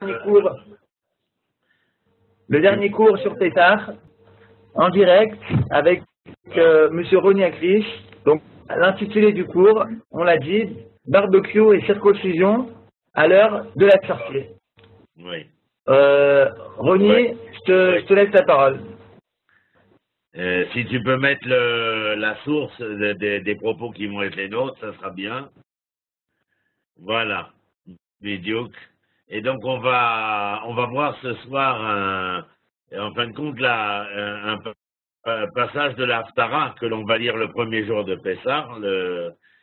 cours, le dernier cours sur Pétard, en direct, avec Monsieur Ronnie Aklich. Donc, l'intitulé du cours, on l'a dit, barbecue et circoncision à l'heure de la sortie. Oui. Ronnie, Ouais. je te laisse la parole. Si tu peux mettre la source des propos qui vont être les nôtres, ça sera bien. Voilà, médiocre. Et donc on va voir ce soir, en fin de compte, là, un passage de la Haftara que l'on va lire le premier jour de Pessah,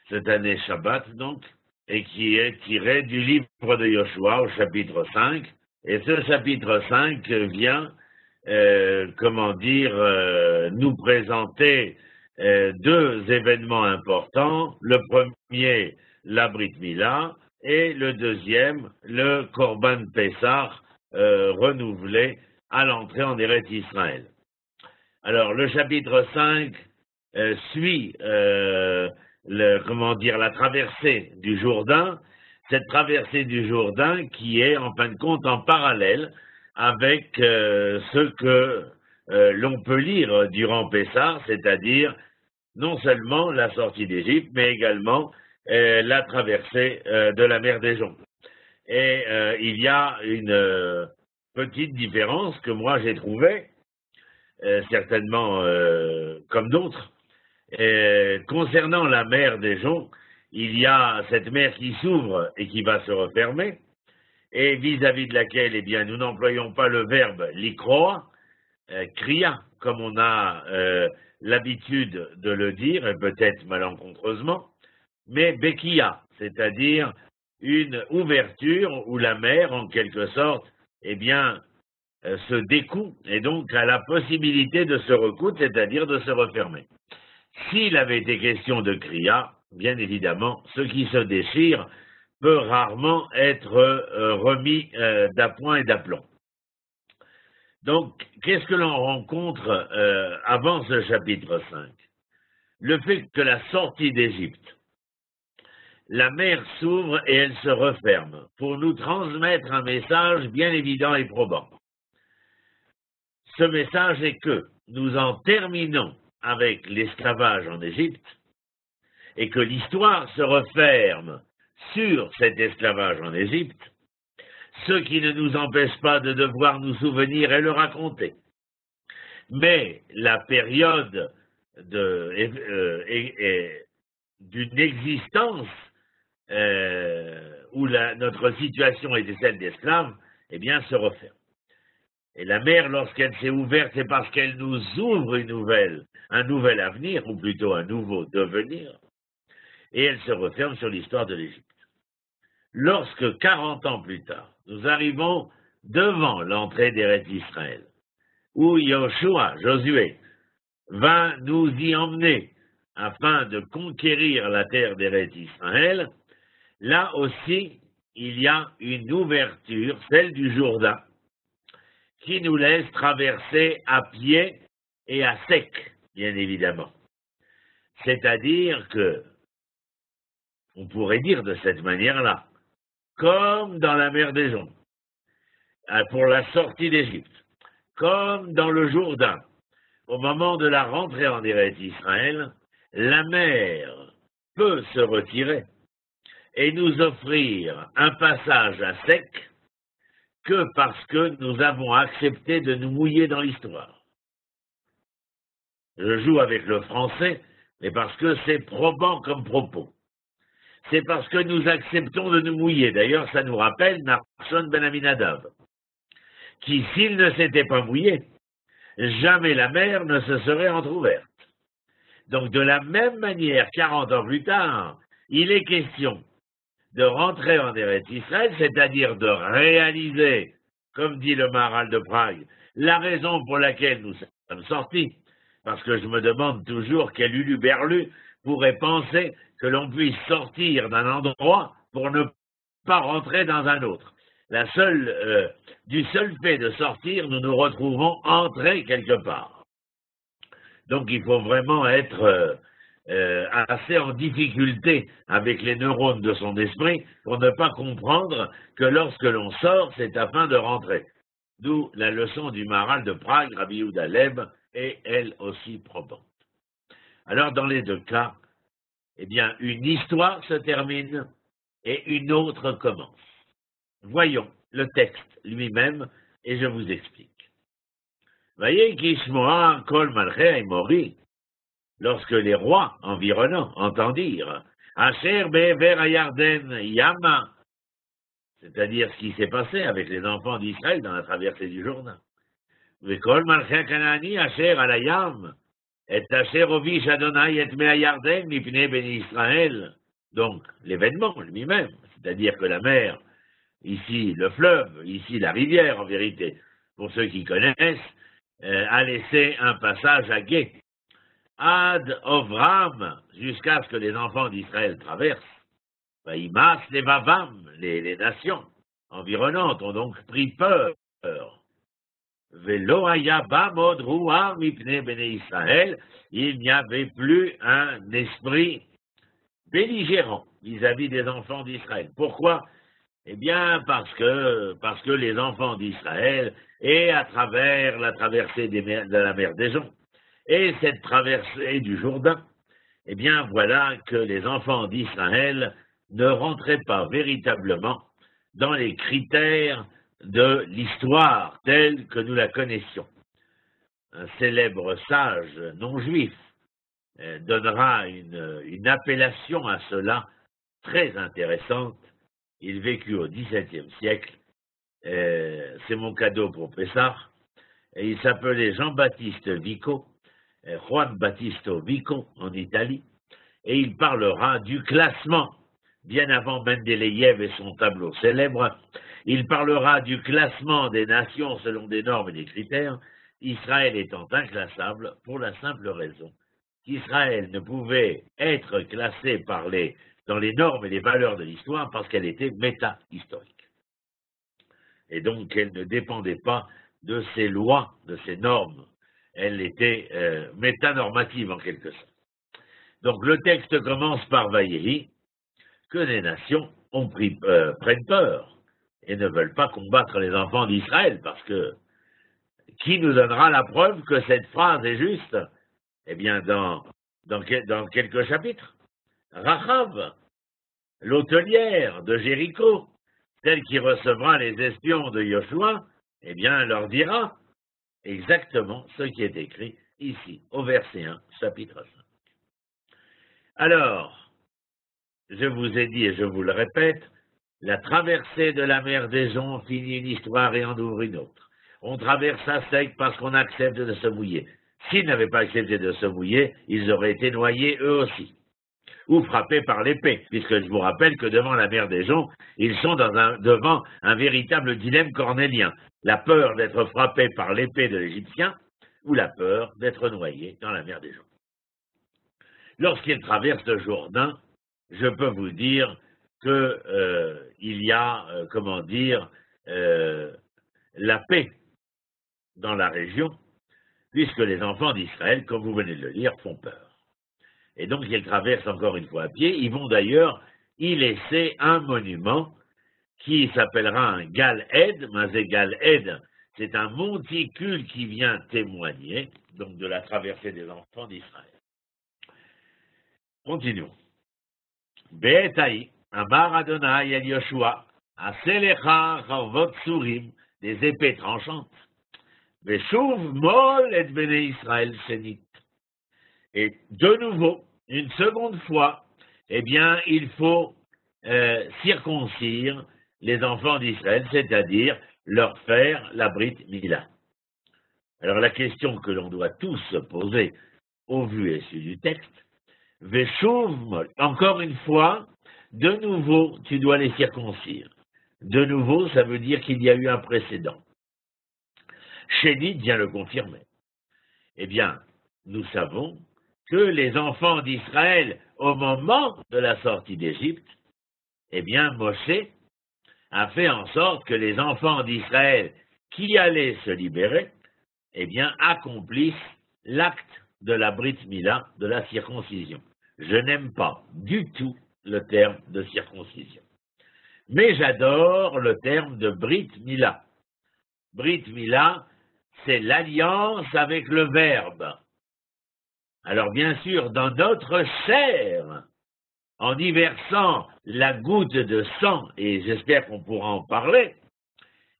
cette année Shabbat donc, et qui est tiré du livre de Yoshua au chapitre 5. Et ce chapitre 5 vient nous présenter deux événements importants. Le premier, la Brit Mila, et le deuxième, le Korban Pessah renouvelé à l'entrée en Eretz Israël. Alors, le chapitre 5 suit la traversée du Jourdain, cette traversée du Jourdain qui est en fin de compte en parallèle avec ce que l'on peut lire durant Pessah, c'est-à-dire non seulement la sortie d'Égypte, mais également la traversée de la mer des Joncs. Et il y a une petite différence que moi j'ai trouvée, certainement comme d'autres. Concernant la mer des Joncs, il y a cette mer qui s'ouvre et qui va se refermer, et vis-à-vis de laquelle, eh bien, nous n'employons pas le verbe likroa, kriya, comme on a l'habitude de le dire, et peut-être malencontreusement, mais bekia, c'est-à-dire une ouverture où la mer, en quelque sorte, eh bien, se découd et donc a la possibilité de se recoudre, c'est-à-dire de se refermer. S'il avait été question de kriya, bien évidemment, ce qui se déchire peut rarement être remis d'appoint et d'aplomb. Donc, qu'est-ce que l'on rencontre avant ce chapitre 5? Le fait que la sortie d'Égypte, la mer s'ouvre et elle se referme pour nous transmettre un message bien évident et probant. Ce message est que nous en terminons avec l'esclavage en Égypte et que l'histoire se referme sur cet esclavage en Égypte, ce qui ne nous empêche pas de devoir nous souvenir et le raconter. Mais la période d'une existence où notre situation était celle d'esclave, eh bien, se referme. Et la mer, lorsqu'elle s'est ouverte, c'est parce qu'elle nous ouvre un nouvel avenir, ou plutôt un nouveau devenir, et elle se referme sur l'histoire de l'Égypte. Lorsque, 40 ans plus tard, nous arrivons devant l'entrée d'Eretz Israël, où Josué, va nous y emmener afin de conquérir la terre d'Eretz Israël, là aussi, il y a une ouverture, celle du Jourdain, qui nous laisse traverser à pied et à sec, bien évidemment. C'est-à-dire que, on pourrait dire de cette manière-là, comme dans la mer des Joncs, pour la sortie d'Égypte, comme dans le Jourdain, au moment de la rentrée en Eretz Israël, la mer peut se retirer et nous offrir un passage à sec que parce que nous avons accepté de nous mouiller dans l'histoire. Je joue avec le français, mais parce que c'est probant comme propos. C'est parce que nous acceptons de nous mouiller. D'ailleurs, ça nous rappelle Nakhshon ben Aminadav, qui, s'il ne s'était pas mouillé, jamais la mer ne se serait entrouverte. Donc, de la même manière, 40 ans plus tard, il est question de rentrer en Eretz Israël, c'est-à-dire de réaliser, comme dit le Maharal de Prague, la raison pour laquelle nous sommes sortis. Parce que je me demande toujours quel huluberlu pourrait penser que l'on puisse sortir d'un endroit pour ne pas rentrer dans un autre. Du seul fait de sortir, nous nous retrouvons entrés quelque part. Donc il faut vraiment être assez en difficulté avec les neurones de son esprit pour ne pas comprendre que lorsque l'on sort, c'est afin de rentrer. D'où la leçon du Maharal de Prague, Rabbi Yehuda Leib, est elle aussi probante. Alors, dans les deux cas, eh bien, une histoire se termine et une autre commence. Voyons le texte lui-même et je vous explique. Voyez qu'Ishmoa kol malchei mori, lorsque les rois environnants entendirent Asher be'ever hayarden yama, c'est-à-dire ce qui s'est passé avec les enfants d'Israël dans la traversée du Jourdain. Ve'kol malchei kanani asher alayam, et asher ovish Adonai et me'ayarden mipnei beni Israël. Donc, l'événement lui-même, c'est-à-dire que la mer, ici le fleuve, ici la rivière en vérité, pour ceux qui connaissent, a laissé un passage à gué. Ad Ovram, jusqu'à ce que les enfants d'Israël traversent. Imas les Vavam, les nations environnantes ont donc pris peur. Velo Hayaba Modroua Mipne Bene Israël, il n'y avait plus un esprit belligérant vis-à-vis des enfants d'Israël. Pourquoi? Eh bien, parce que les enfants d'Israël, et à travers la traversée de la mer des Joncs, et cette traversée du Jourdain, eh bien, voilà que les enfants d'Israël ne rentraient pas véritablement dans les critères de l'histoire telle que nous la connaissions. Un célèbre sage non-juif donnera une appellation à cela très intéressante. Il vécut au XVIIe siècle. C'est mon cadeau pour Pessah. Et il s'appelait Jean-Baptiste Vico, Juan Battisto Vico en Italie. Et il parlera du classement, bien avant Mendeleïev et son tableau célèbre. Il parlera du classement des nations selon des normes et des critères, Israël étant inclassable pour la simple raison qu'Israël ne pouvait être classé dans les normes et les valeurs de l'histoire parce qu'elle était méta-historique. Et donc elle ne dépendait pas de ces lois, de ces normes. Elle était métanormative en quelque sorte. Donc le texte commence par Vayehi, que les nations prennent peur et ne veulent pas combattre les enfants d'Israël, parce que qui nous donnera la preuve que cette phrase est juste? Eh bien, dans quelques chapitres. Rachav, l'hôtelière de Jéricho, celle qui recevra les espions de Yoshua, eh bien, leur dira exactement ce qui est écrit ici, au verset 1, chapitre 5. Alors, je vous ai dit et je vous le répète, la traversée de la mer des Joncs finit une histoire et en ouvre une autre. On traverse à sec parce qu'on accepte de se mouiller. S'ils n'avaient pas accepté de se mouiller, ils auraient été noyés eux aussi, ou frappés par l'épée, puisque je vous rappelle que devant la mer des Joncs, ils sont devant un véritable dilemme cornélien, la peur d'être frappés par l'épée de l'Égyptien, ou la peur d'être noyés dans la mer des Joncs. Lorsqu'ils traversent le Jourdain, je peux vous dire que il y a, la paix dans la région, puisque les enfants d'Israël, comme vous venez de le lire, font peur. Et donc ils traversent encore une fois à pied. Ils vont d'ailleurs y laisser un monument qui s'appellera un Gal-Ed. Mazé Gal-Ed, c'est un monticule qui vient témoigner donc de la traversée des enfants d'Israël. Continuons. Be'etai, Amar Adonai el Yoshua, Aselecha Charvot Surim, des épées tranchantes. Veshuv Mol et Bene Israël Senit. Et de nouveau, une seconde fois, eh bien, il faut circoncire les enfants d'Israël, c'est-à-dire leur faire la Brit Mila. Alors la question que l'on doit tous se poser au vu et su du texte, Veshuv Mol, encore une fois, de nouveau, tu dois les circoncire. De nouveau, ça veut dire qu'il y a eu un précédent. Chénit vient le confirmer. Eh bien, nous savons que les enfants d'Israël, au moment de la sortie d'Égypte, eh bien, Moshe a fait en sorte que les enfants d'Israël qui allaient se libérer, eh bien, accomplissent l'acte de la Brit Mila, de la circoncision. je n'aime pas du tout le terme de circoncision. Mais j'adore le terme de Brit Mila. Brit Mila, c'est l'alliance avec le Verbe. Alors bien sûr, dans notre chair, en y versant la goutte de sang, et j'espère qu'on pourra en parler,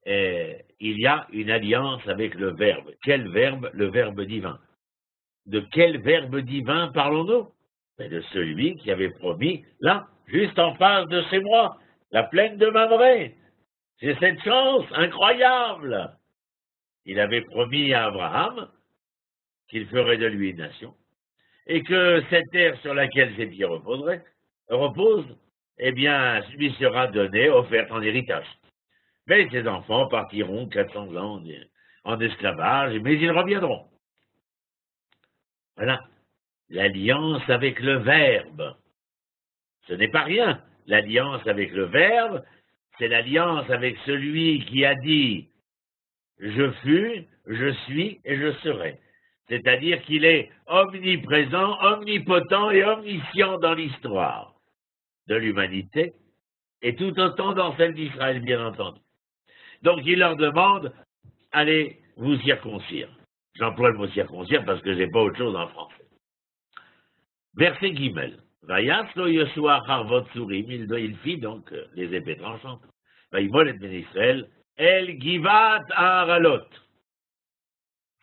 il y a une alliance avec le Verbe. Quel Verbe? Le Verbe divin. De quel Verbe divin parlons-nous? De celui qui avait promis, là, juste en face de chez moi, la plaine de Mamré. J'ai cette chance incroyable. Il avait promis à Abraham qu'il ferait de lui une nation, et que cette terre sur laquelle ses pieds repose, eh bien, lui sera donnée, offerte en héritage. Mais ses enfants partiront 400 ans en esclavage, mais ils reviendront. Voilà, l'alliance avec le Verbe. Ce n'est pas rien. L'alliance avec le Verbe, c'est l'alliance avec celui qui a dit « Je fus, je suis et je serai ». C'est-à-dire qu'il est omniprésent, omnipotent et omniscient dans l'histoire de l'humanité, et tout autant dans celle d'Israël, bien entendu. Donc il leur demande, allez vous circoncire. J'emploie le mot circoncire parce que je n'ai pas autre chose en français. Verset Gimel. Vayaslo Yoshua Harvot Surim, il fit donc les épées tranchantes. Vaïmol et Ben Israël, El Givat Aharalot.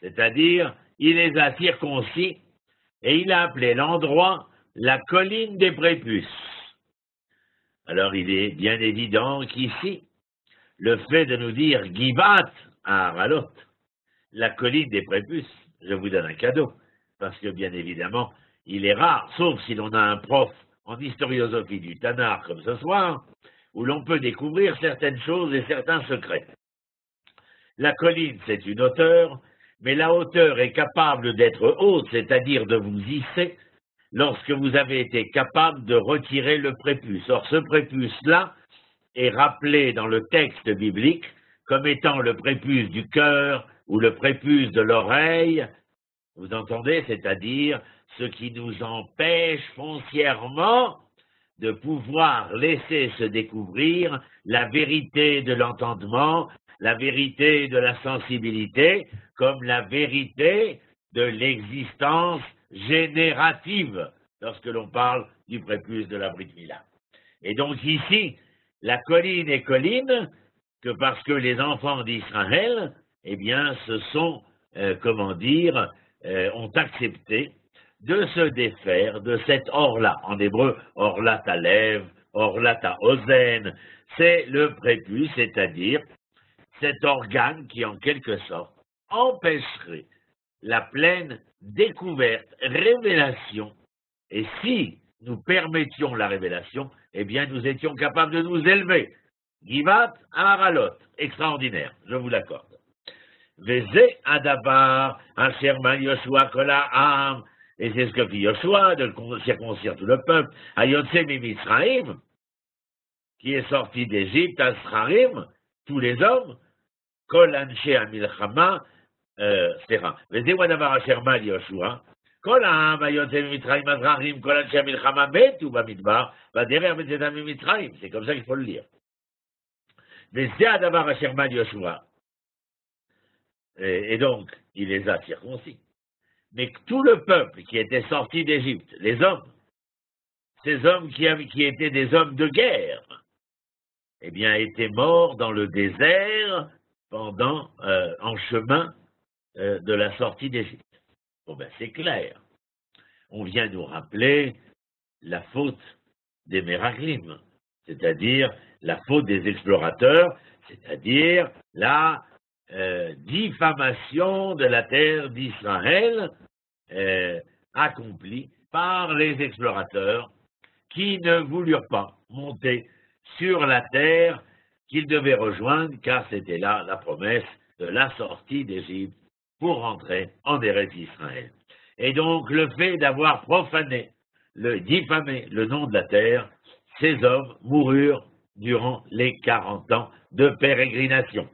C'est-à-dire, il les a circoncis et il a appelé l'endroit la colline des prépuces. Alors il est bien évident qu'ici, le fait de nous dire Givat Aharalot, la colline des prépuces, je vous donne un cadeau, parce que bien évidemment, il est rare, sauf si l'on a un prof en historiosophie du Tanakh comme ce soir, où l'on peut découvrir certaines choses et certains secrets. La colline, c'est une hauteur, mais la hauteur est capable d'être haute, c'est-à-dire de vous hisser, lorsque vous avez été capable de retirer le prépuce. Or, ce prépuce-là est rappelé dans le texte biblique comme étant le prépuce du cœur ou le prépuce de l'oreille, vous entendez, c'est-à-dire ce qui nous empêche foncièrement de pouvoir laisser se découvrir la vérité de l'entendement, la vérité de la sensibilité, comme la vérité de l'existence générative, lorsque l'on parle du prépuce de la Brit Mila. Et donc ici, la colline est colline, que parce que les enfants d'Israël, eh bien, se sont, ont accepté de se défaire de cet orla. En hébreu, orla talev, orla taozen, c'est le prépuce, c'est-à-dire cet organe qui, en quelque sorte, empêcherait la pleine découverte, révélation. Et si nous permettions la révélation, eh bien, nous étions capables de nous élever. Givat Aharalot, extraordinaire, je vous l'accorde. Vezé Adabar, Asherman Yoshua Kola'am, et c'est ce que fit Yoshua, de circoncire tout le peuple, Ayotse Mimitzraim, qui est sorti d'Égypte, Asrarim, tous les hommes, Kol Anshe Amilchama, Vezé Adabar Asherman Yoshua, Kola'am, Ayotse Mimitzraim, Asrarim, Kol Anshe Amilchama, Metu Bamidbar, Vaderer Vezé Mimitzraim, c'est comme ça qu'il faut le lire. Vezé Adabar Asherman Yoshua, et donc, il les a circoncis. Mais tout le peuple qui était sorti d'Égypte, les hommes, ces hommes qui étaient des hommes de guerre, eh bien, étaient morts dans le désert en chemin de la sortie d'Égypte. Bon, ben, c'est clair. On vient nous rappeler la faute des Meraglim, c'est-à-dire la faute des explorateurs, c'est-à-dire la diffamation de la terre d'Israël accomplie par les explorateurs qui ne voulurent pas monter sur la terre qu'ils devaient rejoindre, car c'était là la promesse de la sortie d'Égypte pour rentrer en Eretz Israël. Et donc le fait d'avoir profané, diffamé le nom de la terre, ces hommes moururent durant les 40 ans de pérégrination.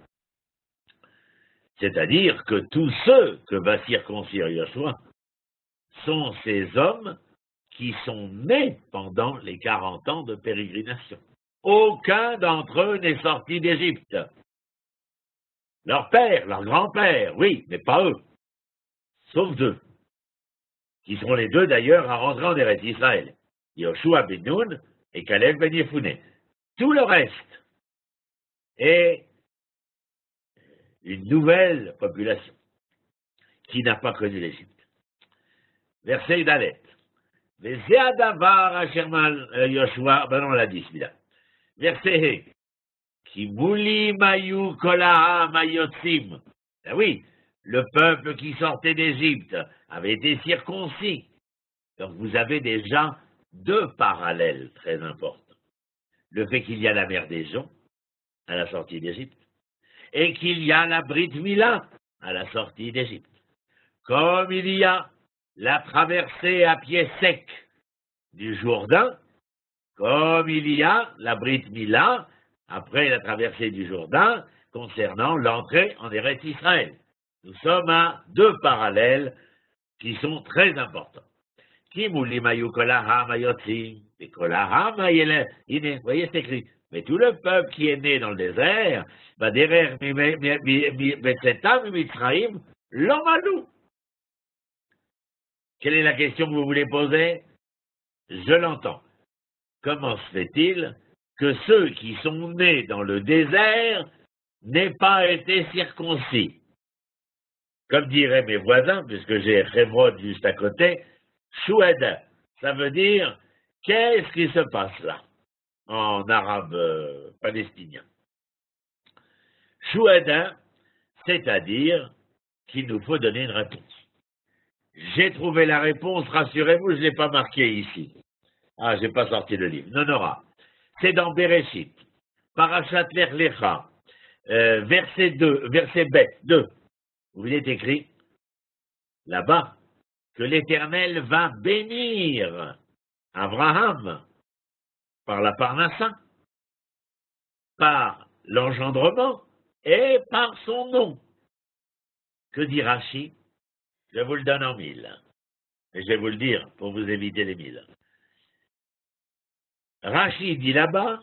C'est-à-dire que tous ceux que va circoncire Yoshua sont ces hommes qui sont nés pendant les 40 ans de pérégrination. Aucun d'entre eux n'est sorti d'Égypte. Leur père, leur grand-père, oui, mais pas eux. Sauf deux, qui seront les deux d'ailleurs à rentrer en Eretz Israël. Yoshua ben Nun et Caleb ben Yefouné. Tout le reste est une nouvelle population qui n'a pas connu l'Égypte. Verset Dalet. Yoshua, ben on l'a dit celui-là. Verset He. Kimuli mayu kolaha mayotzim. Ben oui, le peuple qui sortait d'Égypte avait été circoncis. Donc vous avez déjà deux parallèles très importants. Le fait qu'il y a la mer des Joncs à la sortie d'Égypte et qu'il y a la Brit Mila à la sortie d'Égypte. Comme il y a la traversée à pied sec du Jourdain, comme il y a la Brit Mila après la traversée du Jourdain concernant l'entrée en Eretz Israël. Nous sommes à deux parallèles qui sont très importants. Kimuli mayu kolaha mayotzim, et kolaha mayele, vous voyez, c'est écrit. Mais tout le peuple qui est né dans le désert, va derrière Betsetam et Mitzraïm, l'Omalou. Quelle est la question que vous voulez poser? Je l'entends. Comment se fait-il que ceux qui sont nés dans le désert n'aient pas été circoncis? Comme diraient mes voisins, puisque j'ai Hébrod juste à côté, Choued, ça veut dire qu'est-ce qui se passe là, en arabe palestinien. Choued, c'est-à-dire qu'il nous faut donner une réponse. J'ai trouvé la réponse, rassurez-vous, je ne l'ai pas marquée ici. Ah, je n'ai pas sorti le livre. Non, Nora. C'est dans Bereshit, Parashat Lech Lecha, verset 2, verset Bet 2. Où il est écrit, là-bas, que l'Éternel va bénir Abraham par la Parnassa, par l'engendrement et par son nom. Que dit Rashi? Je vous le donne en 1000. Et je vais vous le dire pour vous éviter les 1000. Rashi dit là-bas,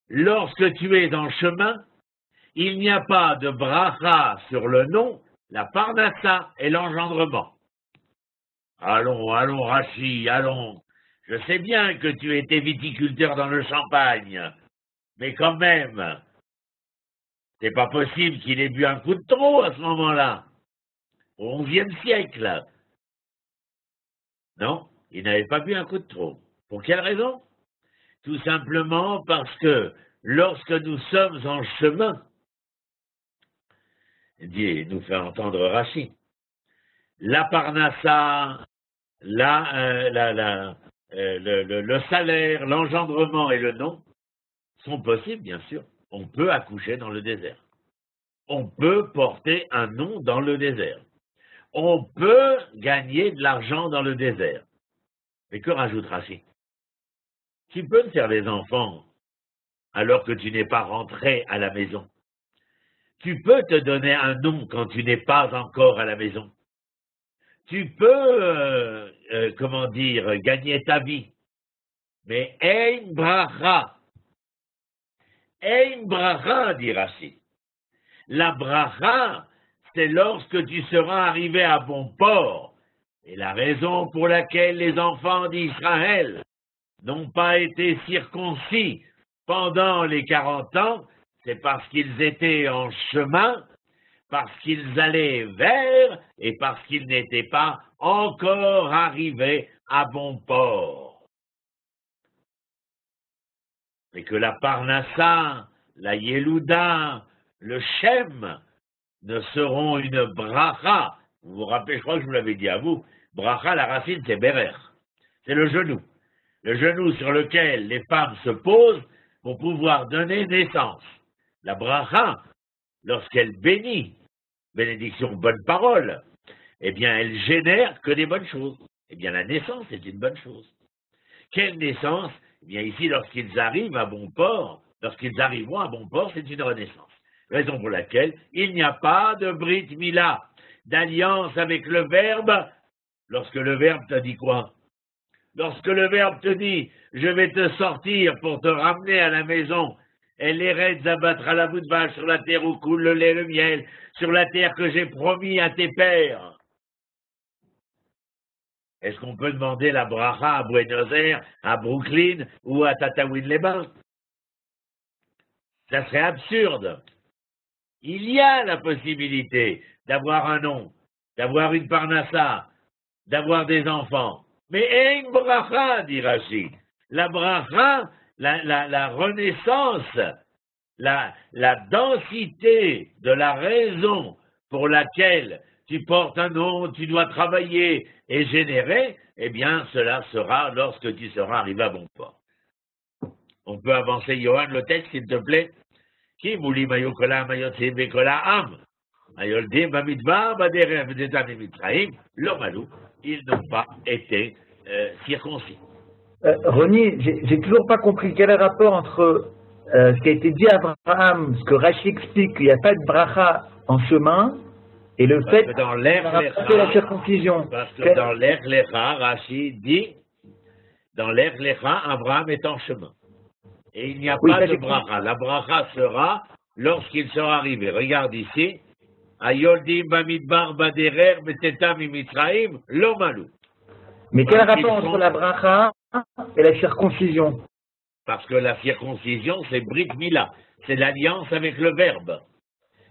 lorsque tu es en chemin, il n'y a pas de bracha sur le nom, la Parnassa et l'engendrement. Allons, allons, Rashi, allons. Je sais bien que tu étais viticulteur dans le Champagne, mais quand même, c'est pas possible qu'il ait bu un coup de trop à ce moment-là, au XIe siècle. Non, il n'avait pas bu un coup de trop. Pour quelle raison? Tout simplement parce que lorsque nous sommes en chemin, Dieu nous fait entendre Rashi, la Parnassa, le salaire, l'engendrement et le nom sont possibles, bien sûr. On peut accoucher dans le désert. On peut porter un nom dans le désert. On peut gagner de l'argent dans le désert. Mais que rajoute Rashi? Tu peux te faire des enfants alors que tu n'es pas rentré à la maison. Tu peux te donner un nom quand tu n'es pas encore à la maison. Tu peux, gagner ta vie. Mais Ein Bracha. Ein Bracha, dit Rashi. La Bracha, c'est lorsque tu seras arrivé à bon port. Et la raison pour laquelle les enfants d'Israël n'ont pas été circoncis pendant les 40 ans, c'est parce qu'ils étaient en chemin, parce qu'ils allaient vers et parce qu'ils n'étaient pas encore arrivés à bon port. Et que la Parnassa, la Yelouda, le Shem ne seront une bracha. Vous vous rappelez, je crois que je vous l'avais dit à vous, bracha, la racine, c'est berer. C'est le genou. Le genou sur lequel les femmes se posent pour pouvoir donner naissance. La bracha, lorsqu'elle bénit, bénédiction, bonne parole, eh bien, elle génère que des bonnes choses. Eh bien, la naissance est une bonne chose. Quelle naissance? Eh bien, ici, lorsqu'ils arrivent à bon port, lorsqu'ils arriveront à bon port, c'est une renaissance. Raison pour laquelle il n'y a pas de Brit Mila, d'alliance avec le Verbe, lorsque le Verbe t'a dit quoi? Lorsque le Verbe te dit, je vais te sortir pour te ramener à la maison, et les raids abattra la bout de vache sur la terre où coule le lait et le miel, sur la terre que j'ai promis à tes pères. Est-ce qu'on peut demander la bracha à Buenos Aires, à Brooklyn ou à Tataouine-les-Bains? Ça serait absurde. Il y a la possibilité d'avoir un nom, d'avoir une parnassa, d'avoir des enfants. Mais une bracha, dit Rashi. La bracha, la renaissance, la densité de la raison pour laquelle tu portes un nom, tu dois travailler et générer, eh bien, cela sera lorsque tu seras arrivé à bon port. On peut avancer, Johan, le texte, s'il te plaît. Qui mouli mayokola mayotzim bekola am. Ayoldim bamidbar baderev detam mitzraim, l'omalou, ils n'ont pas été circoncis. Ronnie, j'ai toujours pas compris quel est le rapport entre ce qui a été dit à Abraham, ce que Rashi explique qu'il n'y a pas de bracha en chemin, et le fait que dans l'air la circoncision. Parce que dans l'air Lecha, Rashi dit, dans l'air Lecha, Abraham est en chemin. Et il n'y a pas de bracha. La bracha sera lorsqu'il sera arrivé. Regarde ici. Ayoldim bamidbar baderer betetam imitzraim lo malou. Mais quel rapport entre la bracha et la circoncision? Parce que la circoncision, c'est Brit Mila. C'est l'alliance avec le Verbe.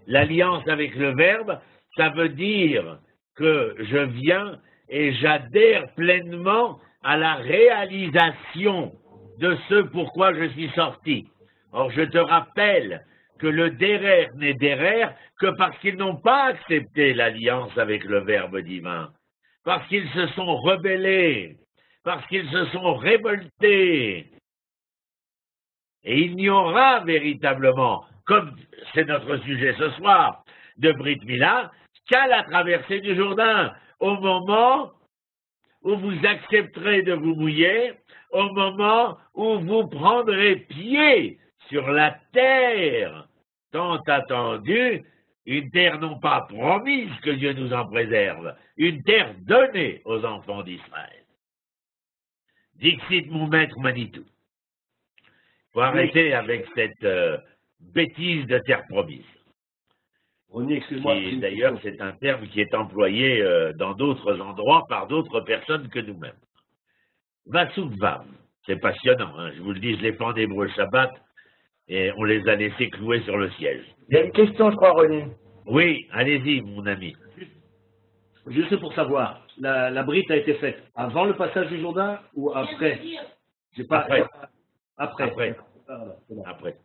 L'alliance avec le Verbe, ça veut dire que je viens et j'adhère pleinement à la réalisation de ce pourquoi je suis sorti. Or, je te rappelle que le derer n'est derer que parce qu'ils n'ont pas accepté l'alliance avec le Verbe divin, parce qu'ils se sont rebellés, parce qu'ils se sont révoltés. Et il n'y aura véritablement, comme c'est notre sujet ce soir, de Brit Mila, qu'à la traversée du Jourdain, au moment où vous accepterez de vous mouiller, au moment où vous prendrez pied sur la terre tant attendue, une terre non pas promise, que Dieu nous en préserve, une terre donnée aux enfants d'Israël. Dixit mon maître Manitou. Il faut arrêter avec cette bêtise de terre promise. D'ailleurs, c'est un terme qui est employé dans d'autres endroits par d'autres personnes que nous-mêmes. Vasoukvam, c'est passionnant, hein. Je vous le dis, je l'ai fait en hébreu Shabbat et on les a laissés clouer sur le siège. Il y a une question, je crois, René. Oui, allez-y, mon ami. Juste pour savoir, la brite a été faite avant le passage du Jourdain ou après? Après. Après.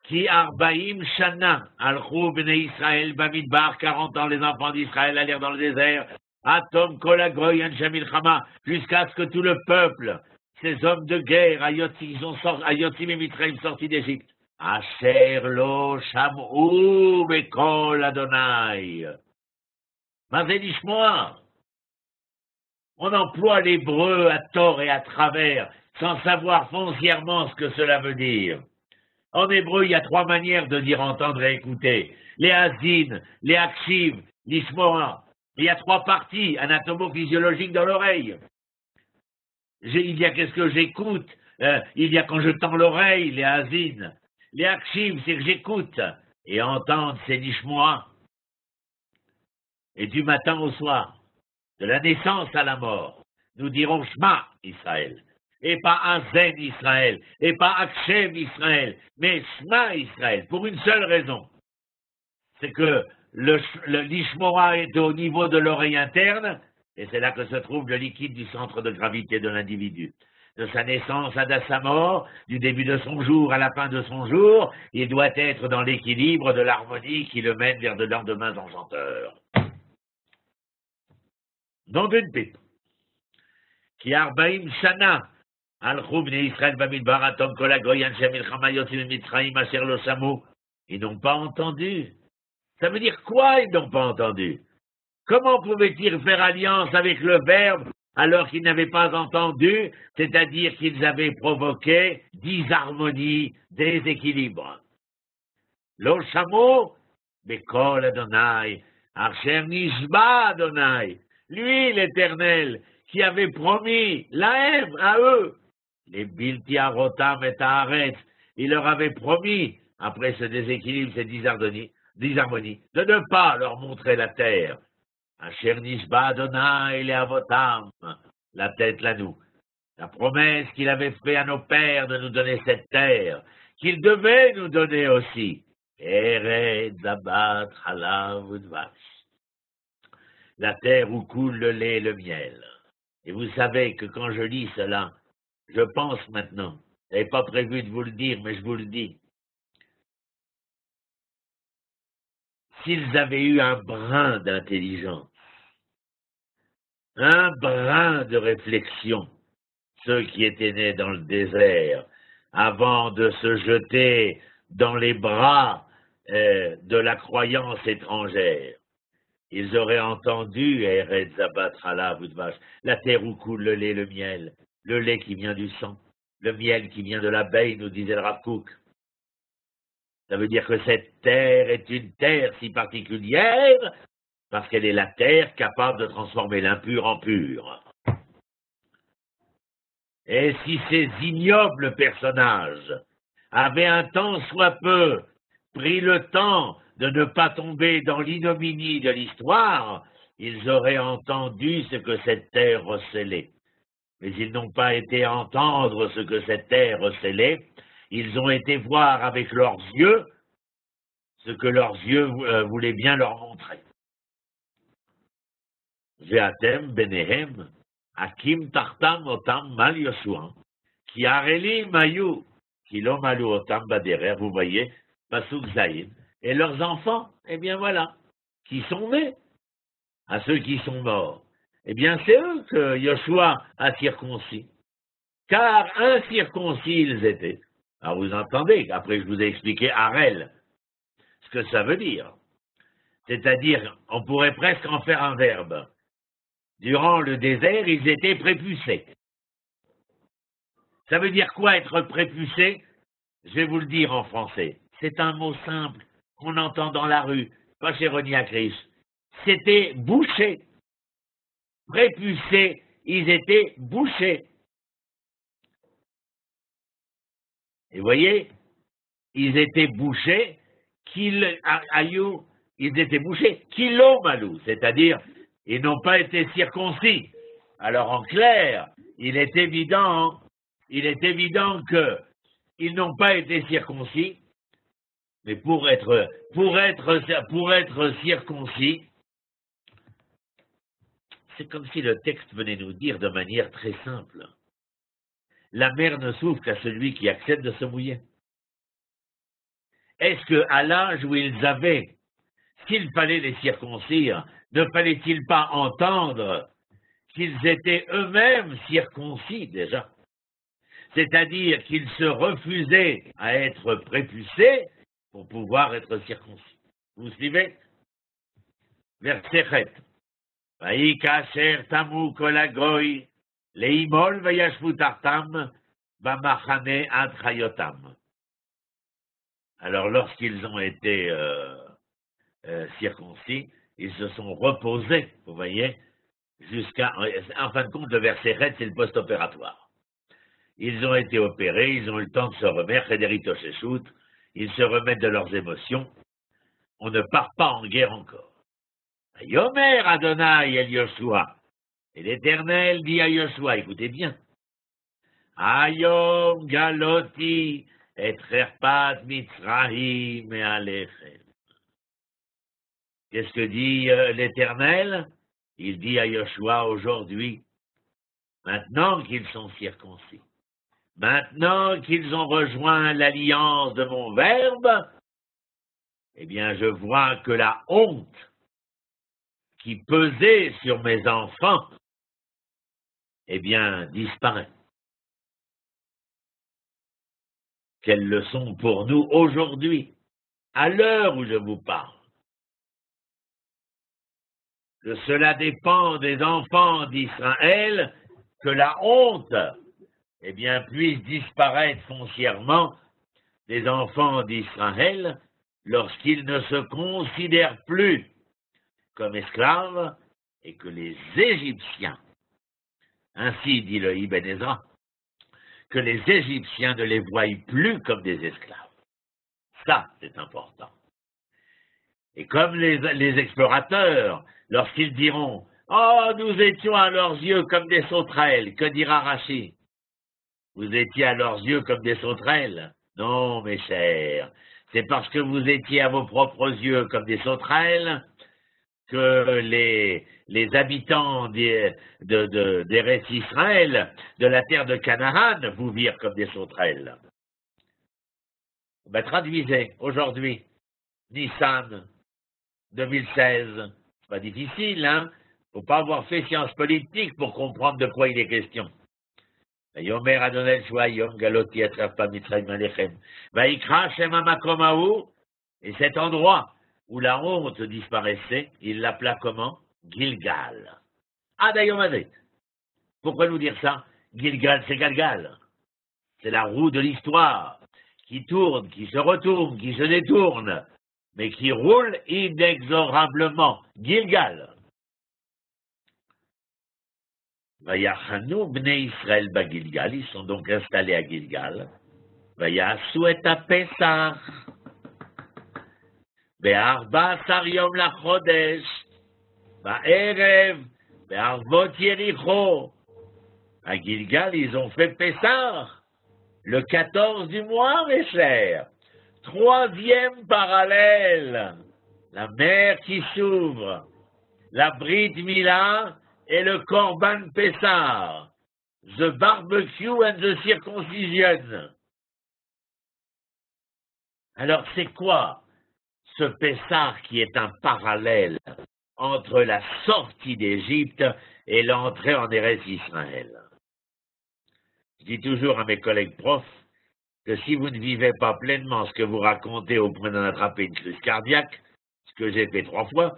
Qui Arbaïm Shana, Al-Khou Bnei Israël, Bamidbar, 40 ans, les enfants d'Israël allèrent dans le désert, Atom Kolagoy, Anjamil Chama, jusqu'à ce que tout le peuple, ces hommes de guerre, Ayotim et Mitraim sortis d'Égypte, Asher Lo Shamou Bekol Adonai. Mazelishmoa. On emploie l'hébreu à tort et à travers, sans savoir foncièrement ce que cela veut dire. En hébreu, il y a 3 manières de dire entendre et écouter. Les hazin, les akshiv, l'ishmoa. Il y a 3 parties anatomo-physiologiques dans l'oreille. Il y a qu'est-ce que j'écoute, il y a quand je tends l'oreille, les hazin. Les akshiv, c'est que j'écoute. Et entendre, c'est l'ishmoa. Et du matin au soir, de la naissance à la mort, nous dirons Shema Israël. Et pas Azen Israël, et pas Akshem Israël, mais Shema Israël, pour une seule raison. C'est que l'Ishmora est au niveau de l'oreille interne, et c'est là que se trouve le liquide du centre de gravité de l'individu. De sa naissance à sa mort, du début de son jour à la fin de son jour, il doit être dans l'équilibre de l'harmonie qui le mène vers de lendemains enchanteurs. Nom d'une pipe. Qui Arbaïm Shana. Ils n'ont pas entendu. Ça veut dire quoi, ils n'ont pas entendu? Comment pouvaient-ils faire alliance avec le Verbe alors qu'ils n'avaient pas entendu, c'est-à-dire qu'ils avaient provoqué disharmonie, déséquilibre? Lo shamo bekol Adonai, Archer nishba Adonai. Lui, l'Éternel, qui avait promis Lahem à eux, les Bilti Arotam et Taaretz, il leur avait promis, après ce déséquilibre, cette disharmonie, de ne pas leur montrer la terre. Asher Nishba Adonai et Avotam, la tête là nous. La promesse qu'il avait faite à nos pères de nous donner cette terre, qu'il devait nous donner aussi. Eretz Zabat Halav Udvash. La terre où coule le lait et le miel. Et vous savez que quand je lis cela, je pense maintenant, je n'avais pas prévu de vous le dire, mais je vous le dis. S'ils avaient eu un brin d'intelligence, un brin de réflexion, ceux qui étaient nés dans le désert, avant de se jeter dans les bras de la croyance étrangère, ils auraient entendu Eretz Zabat Halav Udvash, la terre où coule le lait qui vient du sang, le miel qui vient de l'abeille, nous disait le Rav Kook. Ça veut dire que cette terre est une terre si particulière parce qu'elle est la terre capable de transformer l'impur en pur. Et si ces ignobles personnages avaient un tant soit peu pris le temps de ne pas tomber dans l'ignominie de l'histoire, ils auraient entendu ce que cette terre recelait. Mais ils n'ont pas été entendre ce que cette terre recelait, ils ont été voir avec leurs yeux ce que leurs yeux voulaient bien leur montrer. Ve'atem benehem, hakim tartam otam mal Yoshua, ki arelim mayu, ki lo malu otam baderer, vous voyez, Pasuk Zayin, et leurs enfants, eh bien voilà, qui sont nés, à ceux qui sont morts. Eh bien c'est eux que Yoshua a circoncis, car incirconcis ils étaient. Alors vous entendez, après je vous ai expliqué Harel, ce que ça veut dire. C'est-à-dire, on pourrait presque en faire un verbe. Durant le désert, ils étaient prépucés. Ça veut dire quoi être prépucé? Je vais vous le dire en français. C'est un mot simple qu'on entend dans la rue, pas chez Roni Akrish. C'était bouché. Prépucés, ils étaient bouchés. Et vous voyez, ils étaient bouchés, ils étaient bouchés, kilo malou, c'est-à-dire, ils n'ont pas été circoncis. Alors en clair, il est évident qu'ils n'ont pas été circoncis, mais pour être circoncis, c'est comme si le texte venait nous dire de manière très simple. La mer ne s'ouvre qu'à celui qui accepte de se mouiller. Est-ce qu'à l'âge où ils avaient, s'il fallait les circoncire, ne fallait-il pas entendre qu'ils étaient eux-mêmes circoncis déjà? C'est-à-dire qu'ils se refusaient à être prépucés pour pouvoir être circoncis. Vous suivez? Verset 7. Vaïkacher tamu kolagoy, leimol vayashvu tartam, bamachane atrayotam. Alors lorsqu'ils ont été circoncis, ils se sont reposés, vous voyez, en fin de compte, le verset 7, c'est le post-opératoire. Ils ont été opérés, ils ont eu le temps de se remettre, ils se remettent de leurs émotions. On ne part pas en guerre encore. Yomer Adonai el Yoshua. Et l'Éternel dit à Yoshua, écoutez bien. Ayom galoti et cherpat mitzrahim et alechem. Qu'est-ce que dit l'Éternel? Il dit à Yoshua aujourd'hui, maintenant qu'ils sont circoncis, maintenant qu'ils ont rejoint l'alliance de mon verbe, eh bien je vois que la honte qui pesait sur mes enfants, eh bien disparaît. Quelles leçons pour nous aujourd'hui, à l'heure où je vous parle. Que cela dépend des enfants d'Israël, que la honte, eh bien, puisse disparaître foncièrement des enfants d'Israël lorsqu'ils ne se considèrent plus comme esclaves et que les Égyptiens Ainsi dit le Ibn Ezra, que les Égyptiens ne les voient plus comme des esclaves. Ça, c'est important. Et comme les explorateurs, lorsqu'ils diront « Oh, nous étions à leurs yeux comme des sauterelles », que dira Rachid? Vous étiez à leurs yeux comme des sauterelles? Non, mes chers, c'est parce que vous étiez à vos propres yeux comme des sauterelles que les habitants d'Eretz Israël, de la terre de Canaan, vous virent comme des sauterelles. Ben, traduisez, aujourd'hui, Nissan, 2016, c'est pas difficile, hein? Faut pas avoir fait sciences politiques pour comprendre de quoi il est question. Yomer Adonai Shvayom Galoti Atrafa Mitzrayim Alechem. Vaikra Shem Hamakom Hahu, et cet endroit où la honte disparaissait, il l'appela comment? Gilgal. Adayomazet. Pourquoi nous dire ça? Gilgal, c'est Galgal. C'est la roue de l'histoire qui tourne, qui se retourne, qui se détourne, mais qui roule inexorablement. Gilgal. Vayachanou bnei Israël ba Gilgal, ils sont donc installés à Gilgal. Vayasu et Pesach. ב-14 יום לחודש, בערב, בערבות יריחו. À Gilgal, ils ont fait Pessah, le 14 du mois, mes chers. Troisième parallèle, la mer qui s'ouvre, la Brit Mila et le Korban Pessah, the barbecue and the circoncision. Alors, c'est quoi ce Pessah qui est un parallèle entre la sortie d'Égypte et l'entrée en Eretz Israël? Je dis toujours à mes collègues profs que si vous ne vivez pas pleinement ce que vous racontez au point d'en attraper une crise cardiaque, ce que j'ai fait 3 fois,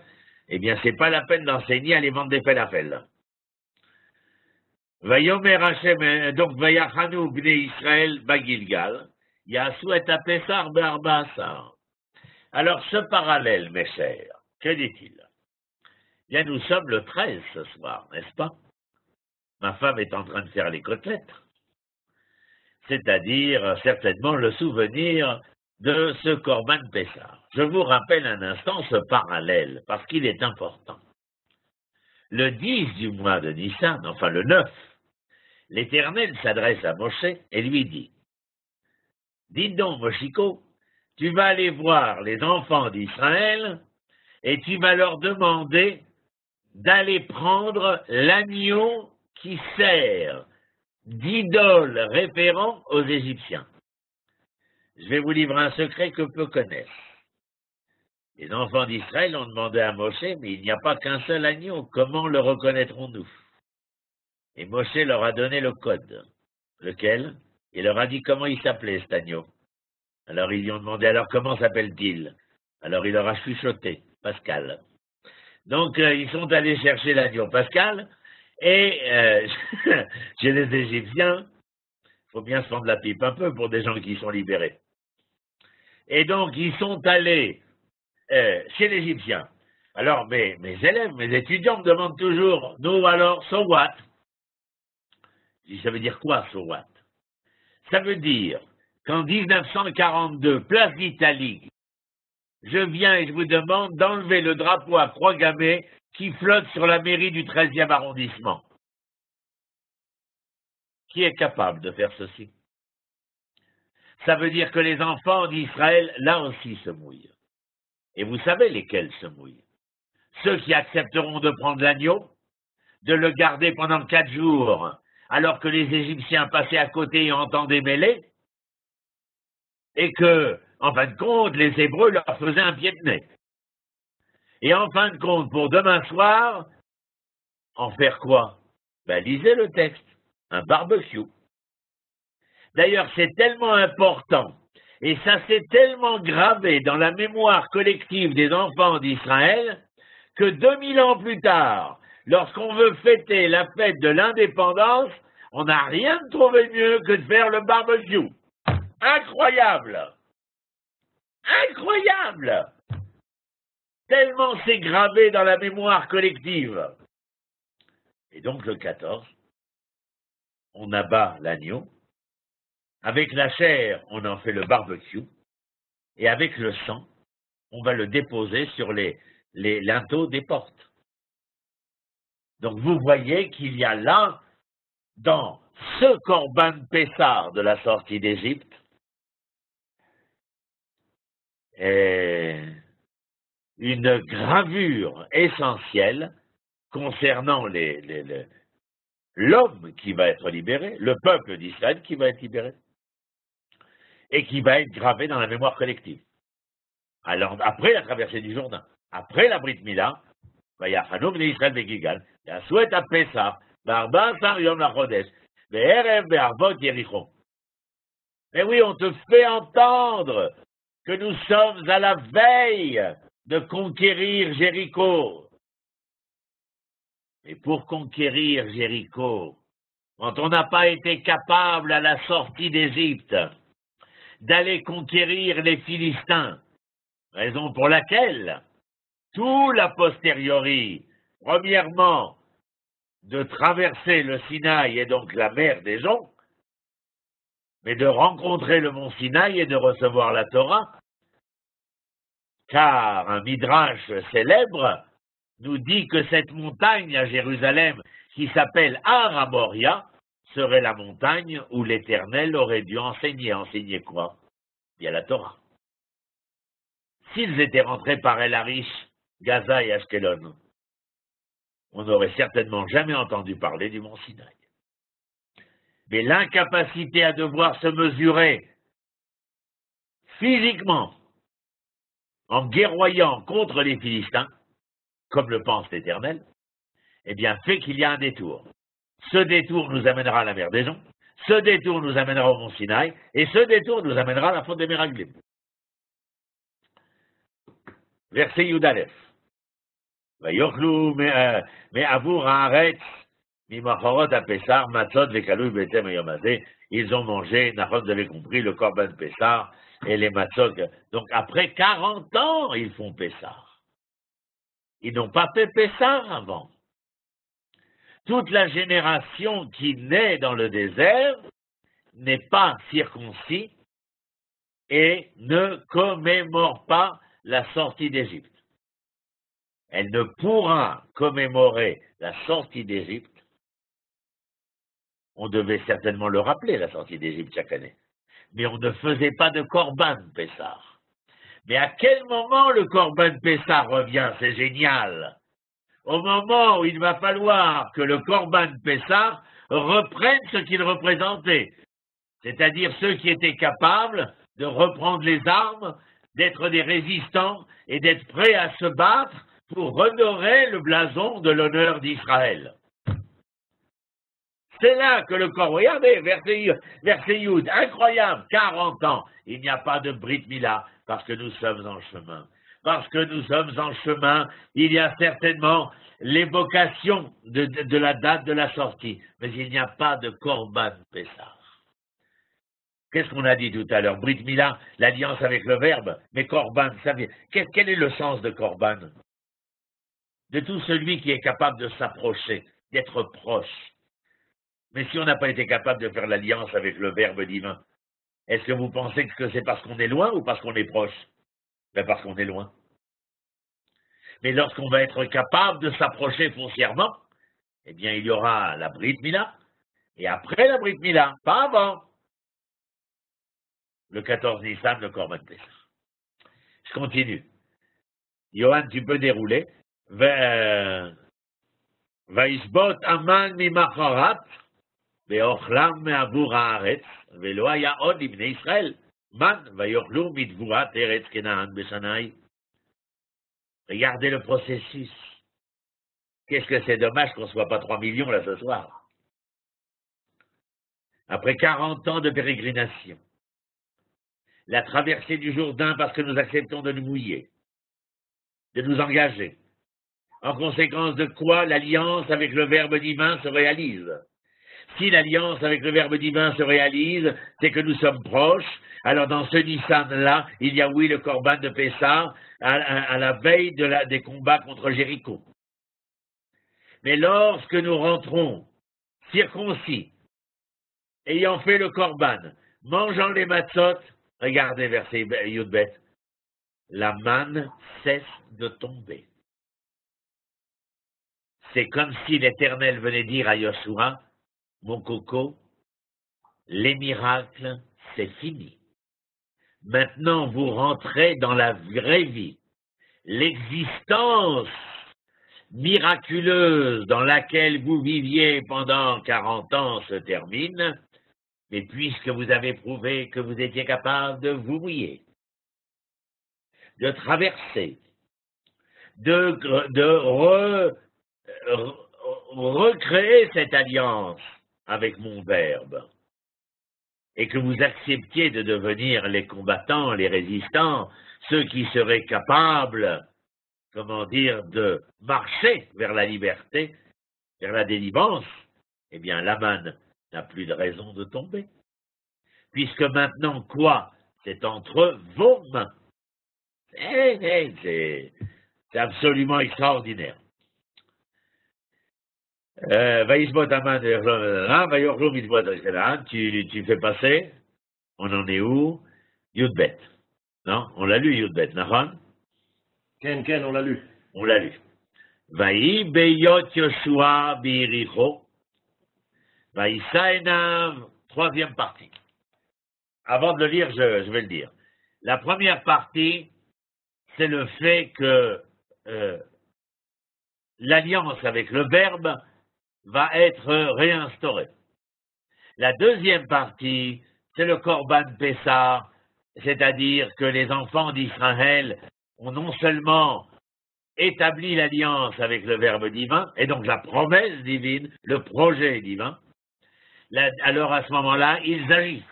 eh bien, c'est pas la peine d'enseigner à les vendre des falafels. Vayomer Hashem, donc Vayachanu bnei Israël bagilgal, Yasu et Pessah be'arba'asar. Alors, ce parallèle, mes chers, que dit-il? Bien, nous sommes le 13 ce soir, n'est-ce pas? Ma femme est en train de faire les côtelettes. C'est-à-dire, certainement, le souvenir de ce Korban Pessah. Je vous rappelle un instant ce parallèle, parce qu'il est important. Le 10 du mois de Nissan, enfin le 9, l'Éternel s'adresse à Moshe et lui dit, « Dites donc, Moshiko, tu vas aller voir les enfants d'Israël et tu vas leur demander d'aller prendre l'agneau qui sert d'idole référent aux Égyptiens. Je vais vous livrer un secret que peu connaissent. Les enfants d'Israël ont demandé à Moshe, mais il n'y a pas qu'un seul agneau, comment le reconnaîtrons-nous? Et Moshe leur a donné le code. Lequel? Il leur a dit comment il s'appelait cet agneau. Alors ils lui ont demandé, alors comment s'appelle-t-il? Alors il leur a chuchoté, Pascal. Donc ils sont allés chercher l'agneau Pascal, et chez les Égyptiens, il faut bien se prendre la pipe un peu pour des gens qui sont libérés. Et donc ils sont allés chez l'Égyptien. Alors mes élèves, mes étudiants me demandent toujours, nous alors, so what? Je dis, ça veut dire quoi, so what? Ça veut dire qu'en 1942, place d'Italie, je viens et je vous demande d'enlever le drapeau à croix gammée qui flotte sur la mairie du 13e arrondissement. Qui est capable de faire ceci? Ça veut dire que les enfants d'Israël, là aussi, se mouillent. Et vous savez lesquels se mouillent? Ceux qui accepteront de prendre l'agneau, de le garder pendant 4 jours, alors que les Égyptiens passaient à côté et entendaient mêler, et que, en fin de compte, les Hébreux leur faisaient un pied de nez. Et en fin de compte, pour demain soir, en faire quoi? Ben, lisez le texte, un barbecue. D'ailleurs, c'est tellement important, et ça s'est tellement gravé dans la mémoire collective des enfants d'Israël, que 2000 ans plus tard, lorsqu'on veut fêter la fête de l'indépendance, on n'a rien trouvé mieux que de faire le barbecue. Incroyable! Incroyable! Tellement c'est gravé dans la mémoire collective. Et donc le 14, on abat l'agneau. Avec la chair, on en fait le barbecue. Et avec le sang, on va le déposer sur les linteaux des portes. Donc vous voyez qu'il y a là, dans ce Corban Pessar de la sortie d'Égypte, une gravure essentielle concernant l'homme qui va être libéré, le peuple d'Israël qui va être libéré, et qui va être gravé dans la mémoire collective. Alors, après la traversée du Jourdain, après la Brit Mila, Vayachanu bnei Israël beGilgal, Ya'asu et haPesach, ב-14 yom lachodesh, be'erev be'arvot Yericho. Mais oui, on te fait entendre que nous sommes à la veille de conquérir Jéricho. Et pour conquérir Jéricho, quand on n'a pas été capable à la sortie d'Égypte d'aller conquérir les Philistins, raison pour laquelle tout l'a posteriori, premièrement, de traverser le Sinaï et donc la mer des Joncs, mais de rencontrer le mont Sinaï et de recevoir la Torah, car un midrash célèbre nous dit que cette montagne à Jérusalem, qui s'appelle Har Moria, serait la montagne où l'Éternel aurait dû enseigner. Enseigner quoi? Il y a la Torah. S'ils étaient rentrés par El Arish, Gaza et Ashkelon, on n'aurait certainement jamais entendu parler du mont Sinaï. Mais l'incapacité à devoir se mesurer physiquement en guerroyant contre les Philistins, comme le pense l'Éternel, eh bien, fait qu'il y a un détour. Ce détour nous amènera à la mer des Joncs, ce détour nous amènera au mont Sinaï, et ce détour nous amènera à la faute des Meraglim. Verset Yudalef. Vayochlu me'avour haaretz mimachorot haPessar matzot vekalui betem hayom hazeh. Ils ont mangé, Nahon, vous avez compris, le Corban Pessar et les matzot. Donc après 40 ans, ils font Pessar. Ils n'ont pas fait Pessar avant. Toute la génération qui naît dans le désert n'est pas circoncis et ne commémore pas la sortie d'Égypte. Elle ne pourra commémorer la sortie d'Égypte. On devait certainement le rappeler, la sortie d'Égypte, chaque année. Mais on ne faisait pas de Corban Pessar. Mais à quel moment le Corban Pessar revient? C'est génial. Au moment où il va falloir que le Corban Pessar reprenne ce qu'il représentait. C'est-à-dire ceux qui étaient capables de reprendre les armes, d'être des résistants et d'être prêts à se battre pour redorer le blason de l'honneur d'Israël. C'est là que le corps, regardez, verset Yud, incroyable, 40 ans, il n'y a pas de Brit Mila, parce que nous sommes en chemin. Parce que nous sommes en chemin, il y a certainement l'évocation de la date de la sortie, mais il n'y a pas de Corban Pessar. Qu'est-ce qu'on a dit tout à l'heure? Brit Mila, l'alliance avec le Verbe, mais Corban, quel est le sens de Corban? De tout celui qui est capable de s'approcher, d'être proche. Mais si on n'a pas été capable de faire l'alliance avec le Verbe divin, est-ce que vous pensez que c'est parce qu'on est loin ou parce qu'on est proche? Ben parce qu'on est loin. Mais lorsqu'on va être capable de s'approcher foncièrement, eh bien il y aura la Brit Mila, et après la Brit Mila, pas avant, le 14 Nissan, le Corban Pessah. Je continue. Johan, tu peux dérouler. Vaishbot aman mimacharat, ve'ochlam me'avur haaretz, ve'lo haya od libnei Israël, man vayochlu mitvurat eretz Kenaan b'shanai. Regardez le processus. Qu'est-ce que c'est dommage qu'on ne soit pas 3 millions là ce soir. Après 40 ans de pérégrination, la traversée du Jourdain parce que nous acceptons de nous mouiller, de nous engager, en conséquence de quoi l'alliance avec le Verbe divin se réalise. Si l'alliance avec le Verbe divin se réalise, c'est que nous sommes proches. Alors dans ce Nissan-là, il y a oui le Corban de Pessah à la veille des combats contre Jéricho. Mais lorsque nous rentrons circoncis, ayant fait le korban, mangeant les matzot, regardez verset Yudbet, la manne cesse de tomber. C'est comme si l'Éternel venait dire à Yoshua, mon coco, les miracles, c'est fini. Maintenant, vous rentrez dans la vraie vie. L'existence miraculeuse dans laquelle vous viviez pendant 40 ans se termine, mais puisque vous avez prouvé que vous étiez capable de vous mouiller, de traverser, de recréer cette alliance avec mon Verbe, et que vous acceptiez de devenir les combattants, les résistants, ceux qui seraient capables, comment dire, de marcher vers la liberté, vers la délivrance, eh bien, la manne n'a plus de raison de tomber. Puisque maintenant, quoi? C'est entre vos mains. C'est absolument extraordinaire. Tu fais passer, on en est où? Yudbet. Non? On l'a lu, Yudbet, Nahon? Ken, on l'a lu. On l'a lu. Vaï beyot Yoshua biricho. Vaï saenav, troisième partie. Avant de le lire, je vais le dire. La première partie, c'est le fait que l'alliance avec le Verbe va être réinstaurée. La deuxième partie, c'est le Korban Pessah, c'est-à-dire que les enfants d'Israël ont non seulement établi l'alliance avec le Verbe divin, et donc la promesse divine, le projet divin, alors à ce moment-là, ils agissent.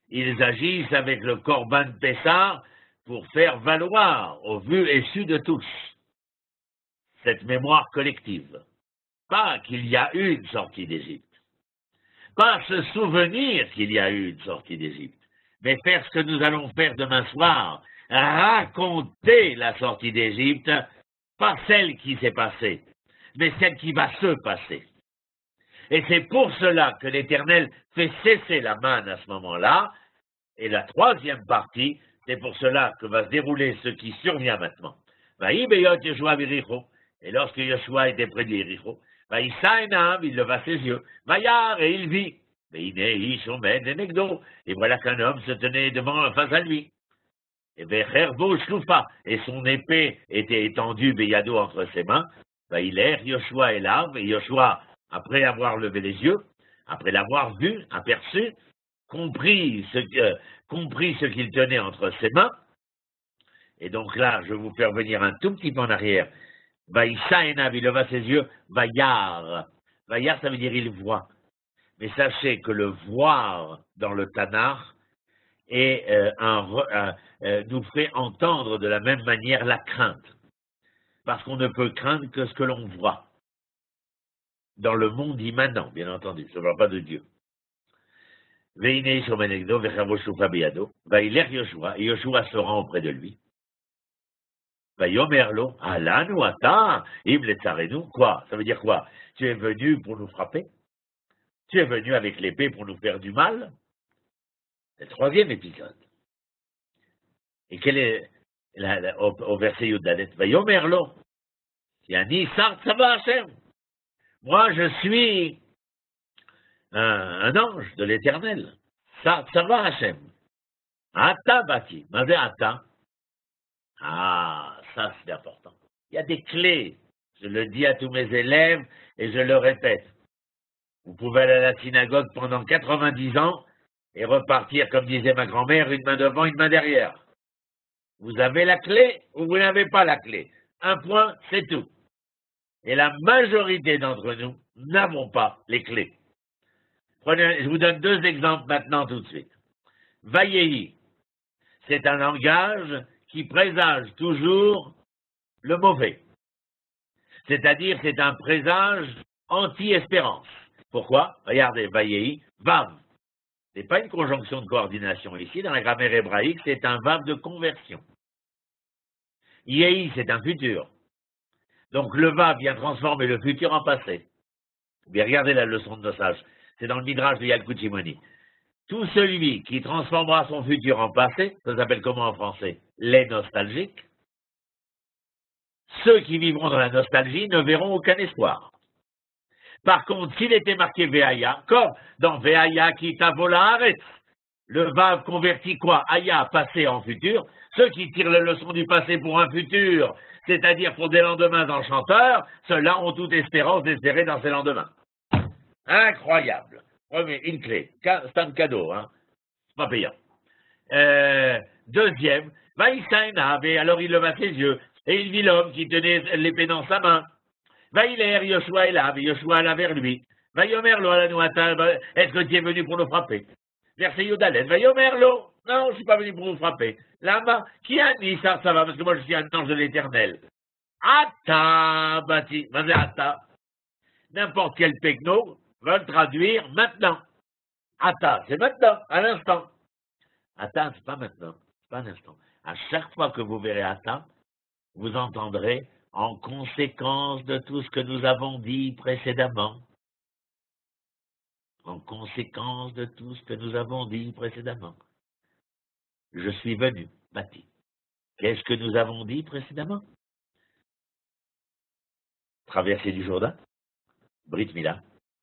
Ils agissent avec le Korban Pessah pour faire valoir, au vu et su de tous, cette mémoire collective. Pas qu'il y a eu une sortie d'Égypte, pas se souvenir qu'il y a eu une sortie d'Égypte, mais faire ce que nous allons faire demain soir, raconter la sortie d'Égypte, pas celle qui s'est passée, mais celle qui va se passer. Et c'est pour cela que l'Éternel fait cesser la manne à ce moment-là, et la troisième partie, c'est pour cela que va se dérouler ce qui survient maintenant. Et lorsque Yoshua était près d'Yéricho, il leva ses yeux, et il vit. Et voilà qu'un homme se tenait face à lui. Et son épée était étendue, Beyado, entre ses mains. Il erre Yoshua et l'arbre, et Yoshua, après avoir levé les yeux, après l'avoir vu, aperçu, compris ce qu'il tenait entre ses mains. Et donc là, je vais vous faire venir un tout petit peu en arrière. Vaïsaenav, il leva ses yeux, Vaïar. Vaïar, ça veut dire il voit. Mais sachez que le voir dans le Tanakh nous fait entendre de la même manière la crainte. Parce qu'on ne peut craindre que ce que l'on voit. Dans le monde immanent, bien entendu, je ne parle pas de Dieu. Et Yoshua se rend auprès de lui. Quoi? Ça veut dire quoi? Tu es venu pour nous frapper? Tu es venu avec l'épée pour nous faire du mal? C'est le troisième épisode. Et quel est au verset Yudalet? Vayomerlo. Yani Sar Tzava Hashem. Moi, je suis un ange de l'Éternel. Sar Tzava Hashem. Ata Bati. Mazé Ata. Ah, ça c'est important. Il y a des clés. Je le dis à tous mes élèves et je le répète. Vous pouvez aller à la synagogue pendant 90 ans et repartir, comme disait ma grand-mère, une main devant, une main derrière. Vous avez la clé ou vous n'avez pas la clé. Un point, c'est tout. Et la majorité d'entre nous n'avons pas les clés. Je vous donne deux exemples maintenant tout de suite. Vayehi, c'est un langage qui présage toujours le mauvais. C'est-à-dire, c'est un présage anti-espérance. Pourquoi? Regardez, Vayehi, Vav. Ce n'est pas une conjonction de coordination. Ici, dans la grammaire hébraïque, c'est un Vav de conversion. Yehi, c'est un futur. Donc, le Vav vient transformer le futur en passé. Bien, regardez la leçon de nos sages. C'est dans le Midrash de Yalkut Shimoni. Tout celui qui transformera son futur en passé, ça s'appelle comment en français? Les nostalgiques. Ceux qui vivront dans la nostalgie ne verront aucun espoir. Par contre, s'il était marqué Veaya, comme dans Veaya qui arrête, le Vav convertit quoi? Aya, passé en futur. Ceux qui tirent la leçon du passé pour un futur, c'est-à-dire pour des lendemains enchanteurs, ceux-là ont toute espérance d'espérer dans ces lendemains. Incroyable. Premier, une clé. C'est un cadeau, hein. C'est pas payant. Deuxième, et alors il leva ses yeux, et il vit l'homme qui tenait l'épée dans sa main. Vaïler, Yoshua est là, Yoshua là vers lui. Vaïomer lo est-ce que tu es venu pour nous frapper? Verset Yodalet, Vaïomer lo, non, je ne suis pas venu pour vous frapper. Là-bas, qui a dit ça va, parce que moi je suis un ange de l'Éternel. Ata, bati, vas-y, Ata. N'importe quel techno va le traduire maintenant. Ata, c'est maintenant, à l'instant. Ata, c'est pas maintenant, c'est pas un instant. À chaque fois que vous verrez Ata, vous entendrez en conséquence de tout ce que nous avons dit précédemment. En conséquence de tout ce que nous avons dit précédemment. Je suis venu, Bati. Qu'est-ce que nous avons dit précédemment? Traversée du Jourdain, Brit Mila,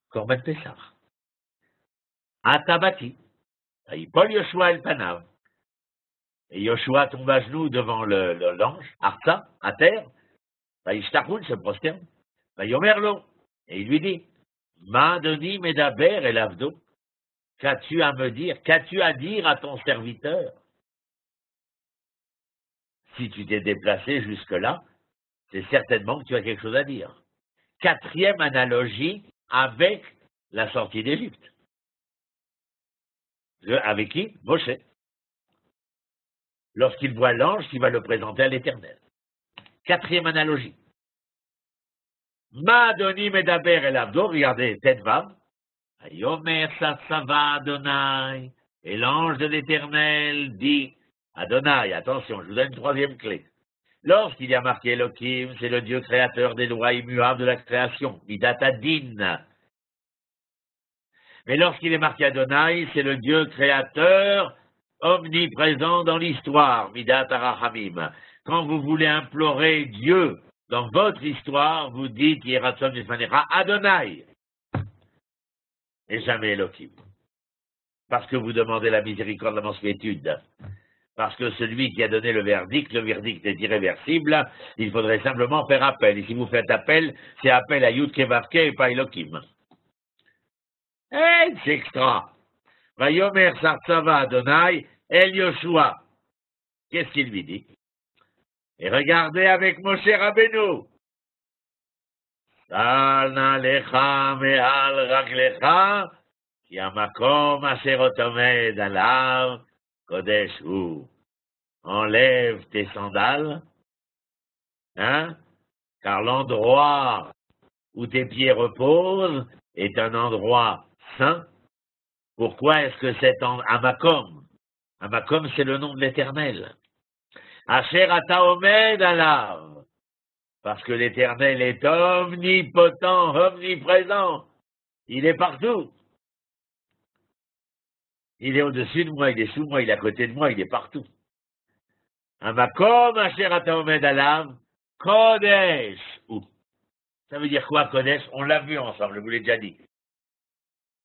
Korban Pessah. Atabati, Paul Yoshua El Panav. Et Yoshua tombe à genoux devant l'ange, Arta, à terre. Ishtachoul se prosterne. Yomerlo. Et il lui dit, Madoni Medaber El Avdo. Qu'as-tu à me dire? Qu'as-tu à dire à ton serviteur? Si tu t'es déplacé jusque-là, c'est certainement que tu as quelque chose à dire. Quatrième analogie avec la sortie d'Égypte. Avec qui? Moshe. Lorsqu'il voit l'ange qui va le présenter à l'Éternel. Quatrième analogie. Madoni Medaber El Avdo, regardez, tête vav. Yomer Satsava Adonai. Et l'ange de l'Éternel dit, Adonai, attention, je vous donne une troisième clé. Lorsqu'il y a marqué Elohim, c'est le Dieu créateur des lois immuables de la création, Midat Adin. Mais lorsqu'il est marqué Adonai, c'est le Dieu créateur omniprésent dans l'histoire, Midat Arachamim. Quand vous voulez implorer Dieu dans votre histoire, vous dites Yeratzon Mifmanecha Adonai. Et jamais Elohim. Parce que vous demandez la miséricorde, la mansuétude. Parce que celui qui a donné le verdict est irréversible, il faudrait simplement faire appel. Et si vous faites appel, c'est appel à Yud Kevavke et pas Elohim. Eh, c'est extra. Vayomer Sartsava Adonai El Yoshua. Qu'est-ce qu'il lui dit? Et regardez avec Moshe Rabbeinu. Salna lecha me'al raglecha, ki hamakom asher otomed alav kodesh hu. Enlève tes sandales, hein, car l'endroit où tes pieds reposent est un endroit saint. Pourquoi est-ce que c'est en Hamakom? Hamakom, c'est le nom de l'Éternel. Asher ata omed alav. Parce que l'Éternel est omnipotent, omniprésent. Il est partout. Il est au-dessus de moi, il est sous moi, il est à côté de moi, il est partout. Hamakom asher ata omed alav, kodesh. Ça veut dire quoi, kodesh? On l'a vu ensemble, je vous l'ai déjà dit.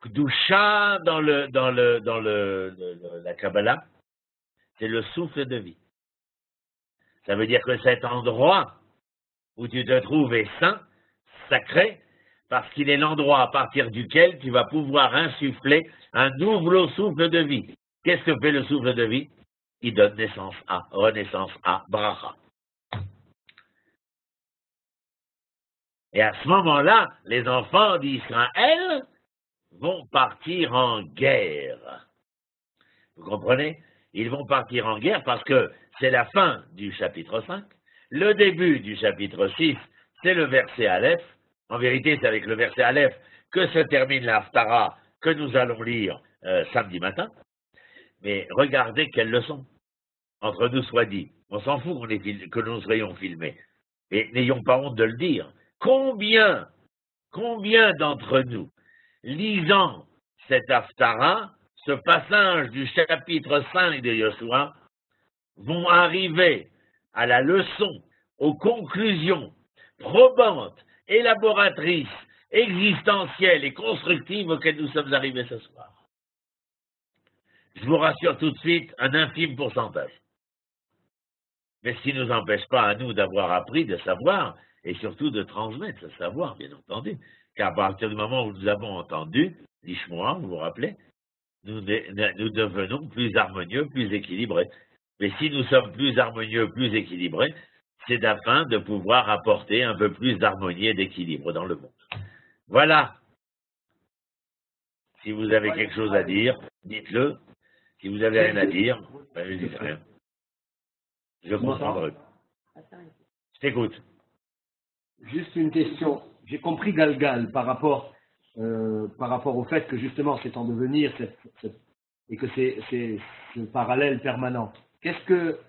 Kdusha dans la Kabbalah, c'est le souffle de vie. Ça veut dire que cet endroit où tu te trouves est saint, sacré, parce qu'il est l'endroit à partir duquel tu vas pouvoir insuffler un nouveau souffle de vie. Qu'est-ce que fait le souffle de vie? Il donne naissance à, renaissance à, bracha. Et à ce moment-là, les enfants d'Israël vont partir en guerre. Vous comprenez? Ils vont partir en guerre parce que c'est la fin du chapitre 5. Le début du chapitre 6, c'est le verset Aleph. En vérité, c'est avec le verset Aleph que se termine la Haftara que nous allons lire samedi matin. Mais regardez quelle leçon. Entre nous soit dit. On s'en fout que nous soyons filmés. Et n'ayons pas honte de le dire. Combien d'entre nous, lisant cette Haftara, ce passage du chapitre 5 de Yoshua, vont arriver à la leçon, aux conclusions probantes, élaboratrices, existentielles et constructives auxquelles nous sommes arrivés ce soir. Je vous rassure tout de suite, un infime pourcentage. Mais ce qui ne nous empêche pas à nous d'avoir appris, de savoir, et surtout de transmettre ce savoir, bien entendu. Car à partir du moment où nous avons entendu, l'Ishmoa, vous vous rappelez, nous devenons plus harmonieux, plus équilibrés. Mais si nous sommes plus harmonieux, plus équilibrés, c'est afin de pouvoir apporter un peu plus d'harmonie et d'équilibre dans le monde. Voilà. Si vous avez quelque chose à dire, dites-le. Si vous n'avez rien à dire, ben, ne dites rien. Je comprendrai. Je t'écoute. Juste une question. J'ai compris Galgal par rapport au fait que justement c'est en devenir et que c'est ce parallèle permanent. Qu'est-ce que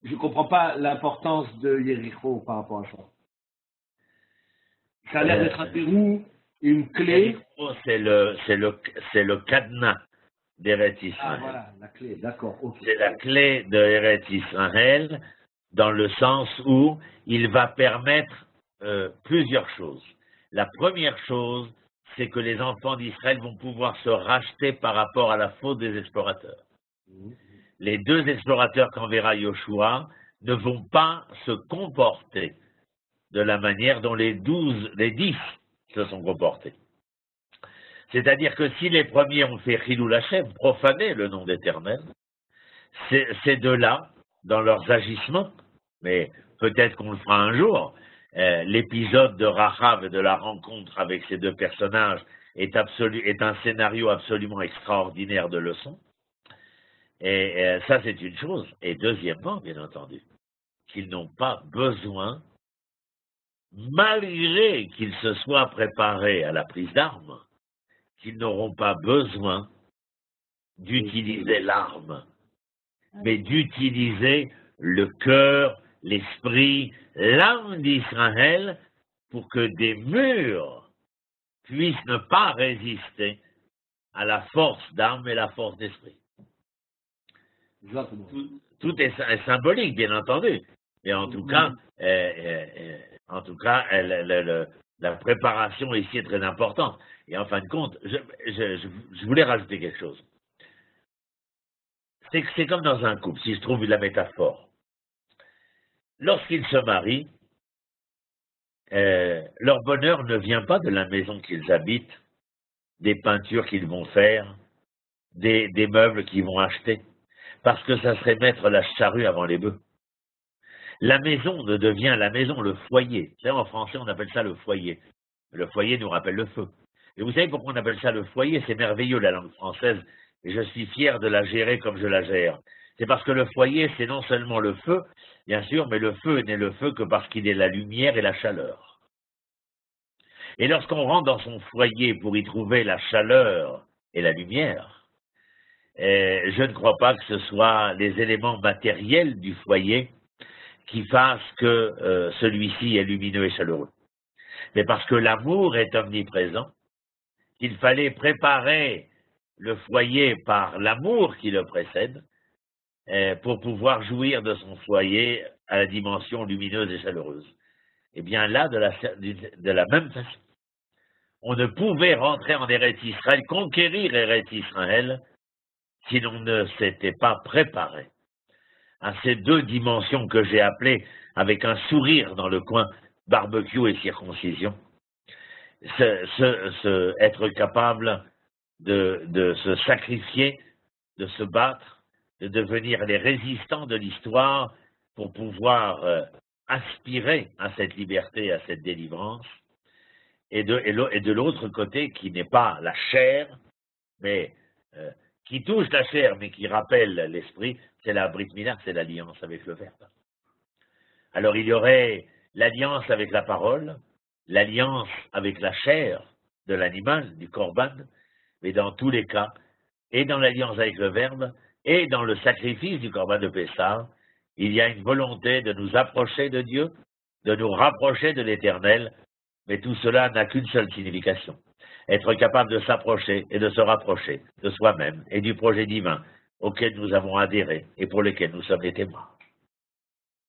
je ne comprends pas l'importance de Yericho par rapport à ça. Ça a l'air d'être un verrou, une clé. C'est le cadenas d'Eret Israël. Ah voilà, la clé, d'accord. Okay. C'est la clé de Eret Israël dans le sens où il va permettre plusieurs choses. La première chose, c'est que les enfants d'Israël vont pouvoir se racheter par rapport à la faute des explorateurs. Les 2 explorateurs qu'enverra Yoshua ne vont pas se comporter de la manière dont les 10 se sont comportés. C'est-à-dire que si les premiers ont fait Chilul Hashem, profané le nom d'Éternel, ces 2-là, dans leurs agissements, mais peut-être qu'on le fera un jour, l'épisode de Rachav et de la rencontre avec ces 2 personnages est un scénario absolument extraordinaire de leçons. Et ça, c'est une chose. Et deuxièmement, bien entendu, qu'ils n'ont pas besoin, malgré qu'ils se soient préparés à la prise d'armes, qu'ils n'auront pas besoin d'utiliser l'arme, mais d'utiliser le cœur, l'esprit, l'âme d'Israël pour que des murs puissent ne pas résister à la force d'âme et la force d'esprit. Tout est symbolique, bien entendu, mais en tout cas, la préparation ici est très importante. Et en fin de compte, je voulais rajouter quelque chose. C'est comme dans un couple, si je trouve la métaphore. Lorsqu'ils se marient, leur bonheur ne vient pas de la maison qu'ils habitent, des peintures qu'ils vont faire, des meubles qu'ils vont acheter, parce que ça serait mettre la charrue avant les bœufs. La maison ne devient la maison, le foyer. Vous savez, en français, on appelle ça le foyer. Le foyer nous rappelle le feu. Et vous savez pourquoi on appelle ça le foyer? C'est merveilleux, la langue française, et je suis fier de la gérer comme je la gère. C'est parce que le foyer, c'est non seulement le feu, bien sûr, mais le feu n'est le feu que parce qu'il est la lumière et la chaleur. Et lorsqu'on rentre dans son foyer pour y trouver la chaleur et la lumière, je ne crois pas que ce soit les éléments matériels du foyer qui fassent que celui-ci est lumineux et chaleureux. Mais parce que l'amour est omniprésent, il fallait préparer le foyer par l'amour qui le précède pour pouvoir jouir de son foyer à la dimension lumineuse et chaleureuse. Et bien là, de la même façon, on ne pouvait rentrer en Eretz Israël, conquérir Eretz Israël, si l'on ne s'était pas préparé à ces 2 dimensions que j'ai appelées, avec un sourire dans le coin, barbecue et circoncision, être capable de se sacrifier, de se battre, de devenir les résistants de l'histoire pour pouvoir aspirer à cette liberté, à cette délivrance, et de l'autre côté, qui n'est pas la chair, mais qui touche la chair, mais qui rappelle l'esprit, c'est la Brit Mila, c'est l'alliance avec le Verbe. Alors il y aurait l'alliance avec la parole, l'alliance avec la chair de l'animal, du korban, mais dans tous les cas, et dans l'alliance avec le Verbe, et dans le sacrifice du korban de Pessah, il y a une volonté de nous approcher de Dieu, de nous rapprocher de l'Éternel, mais tout cela n'a qu'une seule signification. être capable de s'approcher et de se rapprocher de soi-même et du projet divin auquel nous avons adhéré et pour lequel nous sommes les témoins.